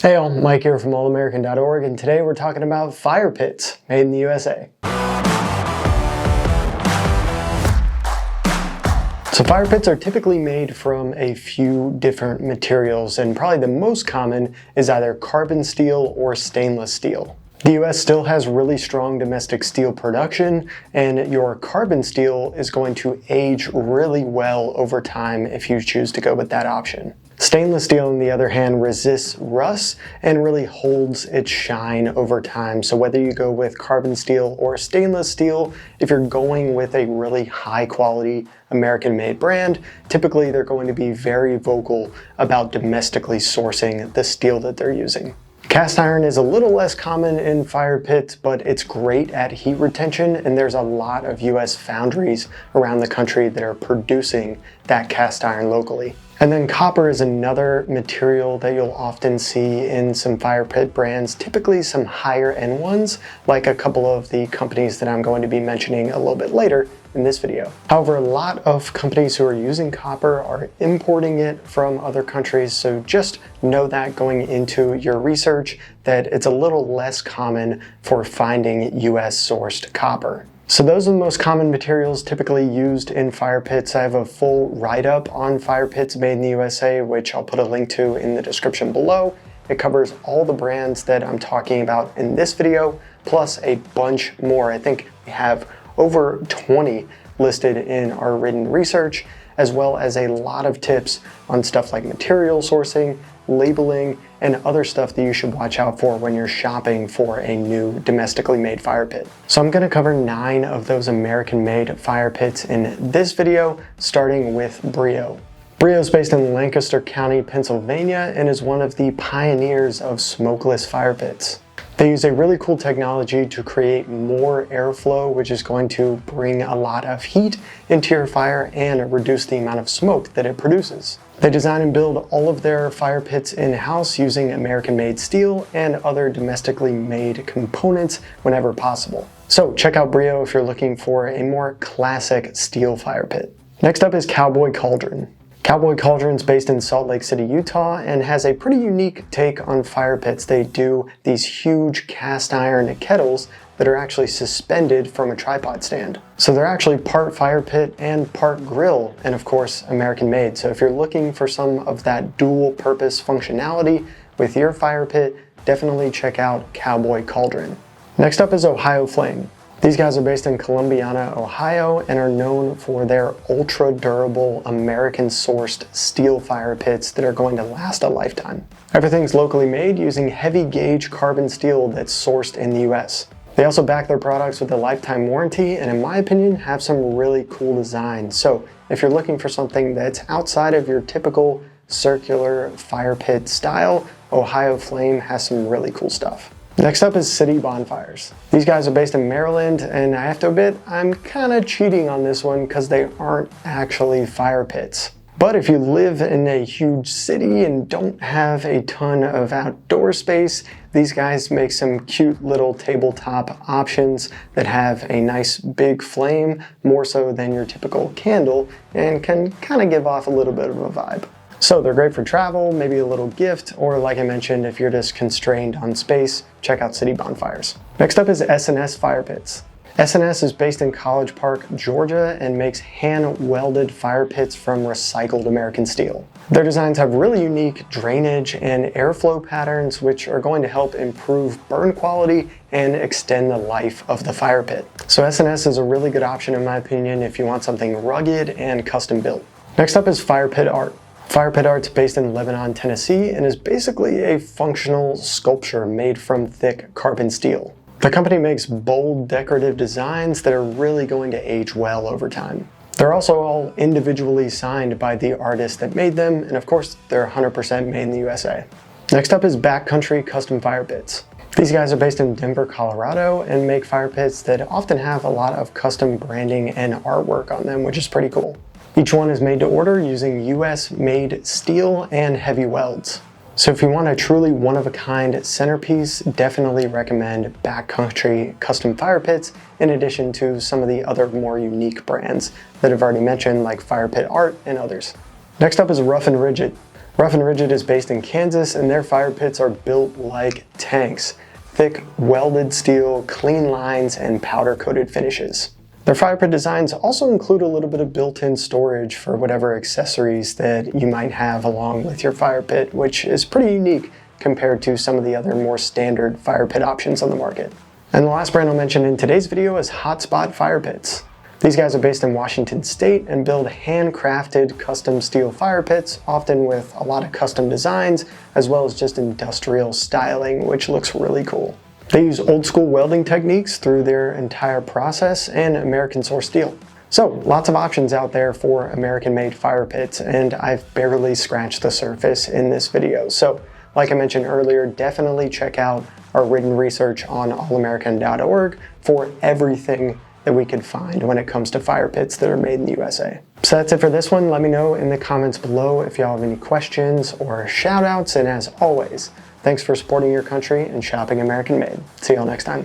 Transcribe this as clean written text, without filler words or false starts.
Hey all, Mike here from allamerican.org, and today we're talking about fire pits made in the USA. So fire pits are typically made from a few different materials, and probably the most common is either carbon steel or stainless steel. The US still has really strong domestic steel production, and your carbon steel is going to age really well over time if you choose to go with that option. Stainless steel, on the other hand, resists rust and really holds its shine over time. So whether you go with carbon steel or stainless steel, if you're going with a really high quality American-made brand, typically they're going to be very vocal about domestically sourcing the steel that they're using. Cast iron is a little less common in fire pits, but it's great at heat retention, and there's a lot of US foundries around the country that are producing that cast iron locally. And then copper is another material that you'll often see in some fire pit brands, typically some higher end ones, like a couple of the companies that I'm going to be mentioning a little bit later in this video. However, a lot of companies who are using copper are importing it from other countries, so just know that going into your research that it's a little less common for finding US sourced copper. So those are the most common materials typically used in fire pits. I have a full write-up on fire pits made in the USA, which I'll put a link to in the description below. It covers all the brands that I'm talking about in this video, plus a bunch more. I think we have over 20 listed in our written research, as well as a lot of tips on stuff like material sourcing, labeling, and other stuff that you should watch out for when you're shopping for a new domestically made fire pit. So I'm going to cover 9 of those American-made fire pits in this video, starting with Brio. Brio is based in Lancaster County, Pennsylvania, and is one of the pioneers of smokeless fire pits. They use a really cool technology to create more airflow, which is going to bring a lot of heat into your fire and reduce the amount of smoke that it produces. They design and build all of their fire pits in-house using American-made steel and other domestically made components whenever possible. So check out Brio if you're looking for a more classic steel fire pit. Next up is Cowboy Cauldron. Cowboy Cauldron is based in Salt Lake City, Utah, and has a pretty unique take on fire pits. They do these huge cast iron kettles that are actually suspended from a tripod stand. So they're actually part fire pit and part grill, and of course, American made. So if you're looking for some of that dual purpose functionality with your fire pit, definitely check out Cowboy Cauldron. Next up is Ohio Flame. These guys are based in Columbiana, Ohio, and are known for their ultra durable American-sourced steel fire pits that are going to last a lifetime. Everything's locally made using heavy gauge carbon steel that's sourced in the US. They also back their products with a lifetime warranty, and in my opinion, have some really cool designs. So if you're looking for something that's outside of your typical circular fire pit style, Ohio Flame has some really cool stuff. Next up is City Bonfires. These guys are based in Maryland, and I have to admit, I'm kind of cheating on this one because they aren't actually fire pits. But if you live in a huge city and don't have a ton of outdoor space, these guys make some cute little tabletop options that have a nice big flame, more so than your typical candle, and can kind of give off a little bit of a vibe. So they're great for travel, maybe a little gift, or like I mentioned, if you're just constrained on space, check out City Bonfires. Next up is S&S Fire Pits. S&S is based in College Park, Georgia, and makes hand-welded fire pits from recycled American steel. Their designs have really unique drainage and airflow patterns, which are going to help improve burn quality and extend the life of the fire pit. So S&S is a really good option in my opinion if you want something rugged and custom built. Next up is Fire Pit Art. Fire Pit Art's based in Lebanon, Tennessee, and is basically a functional sculpture made from thick carbon steel. The company makes bold, decorative designs that are really going to age well over time. They're also all individually signed by the artist that made them, and of course, they're 100% made in the USA. Next up is Backcountry Custom Fire Pits. These guys are based in Denver, Colorado, and make fire pits that often have a lot of custom branding and artwork on them, which is pretty cool. Each one is made to order using US-made steel and heavy welds. So if you want a truly one-of-a-kind centerpiece, definitely recommend Backcountry Custom Fire Pits, in addition to some of the other more unique brands that I've already mentioned, like Fire Pit Art and others. Next up is Rough and Rigid. Rough and Rigid is based in Kansas, and their fire pits are built like tanks. Thick, welded steel, clean lines, and powder-coated finishes. Their fire pit designs also include a little bit of built-in storage for whatever accessories that you might have along with your fire pit, which is pretty unique compared to some of the other more standard fire pit options on the market. And the last brand I'll mention in today's video is Hotspot Fire Pits. These guys are based in Washington State and build handcrafted custom steel fire pits, often with a lot of custom designs, as well as just industrial styling, which looks really cool. They use old school welding techniques through their entire process and American sourced steel. So lots of options out there for American made fire pits, and I've barely scratched the surface in this video. So like I mentioned earlier, definitely check out our written research on allamerican.org for everything that we could find when it comes to fire pits that are made in the USA. So that's it for this one. Let me know in the comments below if y'all have any questions or shout outs. And as always, thanks for supporting your country and shopping American made. See y'all next time.